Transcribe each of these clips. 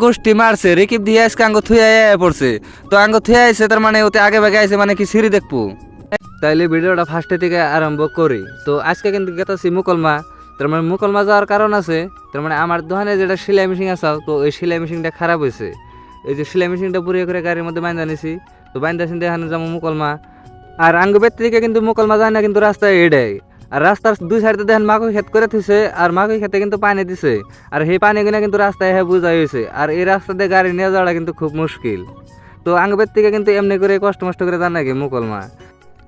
গোষ্ঠী মারছে রেকিব দিয়ে আজকে আঙ্গ থুয়ে পড়ছে। তো আঙ্গ থুয়ে আইছে তার মানে ওতে আগে ভাগে আইছে মানে কি সিঁড়ি দেখবো। তাইলে ভিডিওটা ফার্স্টে থেকে আরম্ভ করি। তো আজকে কিন্তু গেতাছি মুকলমা। তার মানে মুকলমা যাওয়ার কারণ আছে, তার মানে আমার দোকানে যেটা সেলাই মেশিন আছে, তো ওই সেলাই মেশিনটা খারাপ হয়েছে। এই যে সেলাই মেশিনটা পুরিয়ে করে গাড়ির মধ্যে বাইন্দা নিছি। তো বাইন্দা সিন্দে এখানে যাবো মুকলমা। আর আঙ্গ বের থেকে কিন্তু মুকলমা যায় না, কিন্তু রাস্তায় এটাই। আর রাস্তার দুই সাইডে দেখেন মাকই ক্ষেত করে থুইছে, আর মাকই ক্ষেতে কিন্তু পানি দিছে। আর সেই পানি কিনা কিন্তু রাস্তায় হ্যাঁ বুঝাই হয়েছে। আর এই রাস্তা দিয়ে গাড়ি নিয়ে যাওয়াটা কিন্তু খুব মুশকিল। তো আঙ্গ বের থেকে কিন্তু এমনি করে কষ্ট মষ্ট করে যান নাকি মুকলমা।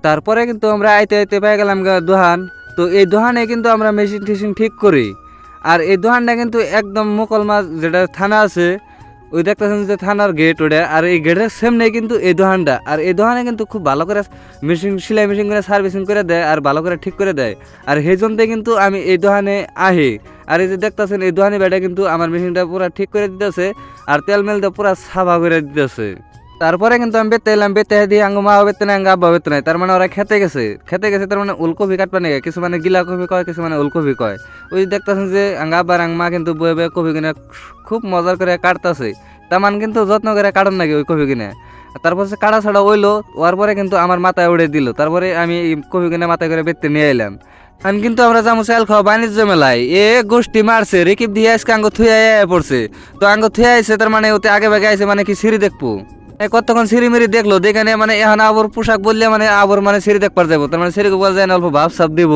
তারপরে কিন্তু আমরা আইতে আইতে পেয়ে গেলাম দোহান। তো এই দোহানে কিন্তু আমরা মেশিন টেশিন ঠিক করি। আর এই দোহানটা কিন্তু একদম মুকলমা যেটা থানা আছে, ওই দেখতেছেন যে থানার গেট ওটা, আর এই গেটের সামনে কিন্তু এই দোহানটা। আর এই দোহানে কিন্তু খুব ভালো করে মেশিন সেলাই মেশিন করে সার্ভিসিং করে দেয় আর ভালো করে ঠিক করে দেয়। আর সেই জন্যে কিন্তু আমি এই দোহানে আহি। আর এই যে দেখতেছেন এই দোহানি বেটা কিন্তু আমার মেশিনটা পুরো ঠিক করে দিতেছে, আর তেল মেলটা পুরো সাফা করে দিতেছে। তারপরে কিন্তু আমি বেতে এলাম, বেতে দিয়ে আঙ্গ মা বেতে নাই, আঙ্গ আব্বা বেতে নাই। তার মানে ওরা খেতে গেছে তার মানে উলকপি কাটবা নিয়ে, কিছু মানে গিলা কপি কয়, কিছু মানে উলকপি কয়। ওই দেখতেছেন যে আঙ্গ আব্বার আঙ্গ মা কিন্তু বয়ে বয়ে কপি কিনে খুব মজার করে কাটতেছে। তার কিন্তু যত্ন করে কাটন নাকি ওই কপি কিনে। তারপর সে কাটা ছাড়া হইলো, ওর পরে কিন্তু আমার মাথায় উড়ে দিল। তারপরে আমি কপি কিনে মাথায় করে বেতে নিয়ে এলাম। আমি কিন্তু আমরা যাবো চাল খাওয়া বাণিজ্য মেলায়। গোষ্ঠী মারছে রেকিব দিয়ে আজকে আঙ্গ থুয়ে পড়ছে। তো আঙ্গ থুয়ে আইছে তার মানে ওতে আগে ভাগে আইছে মানে কি সিঁড়ি দেখবো। কতক্ষণ সিঁড়ি মিড়ি দেখলো, দেখে মানে এখন আবর পোশাক বললে মানে আবর মানে সিঁড়ি দেখবার যাবো। তার মানে সিঁড়ি বলা যায় না, অল্প ভাব সাপ দিব।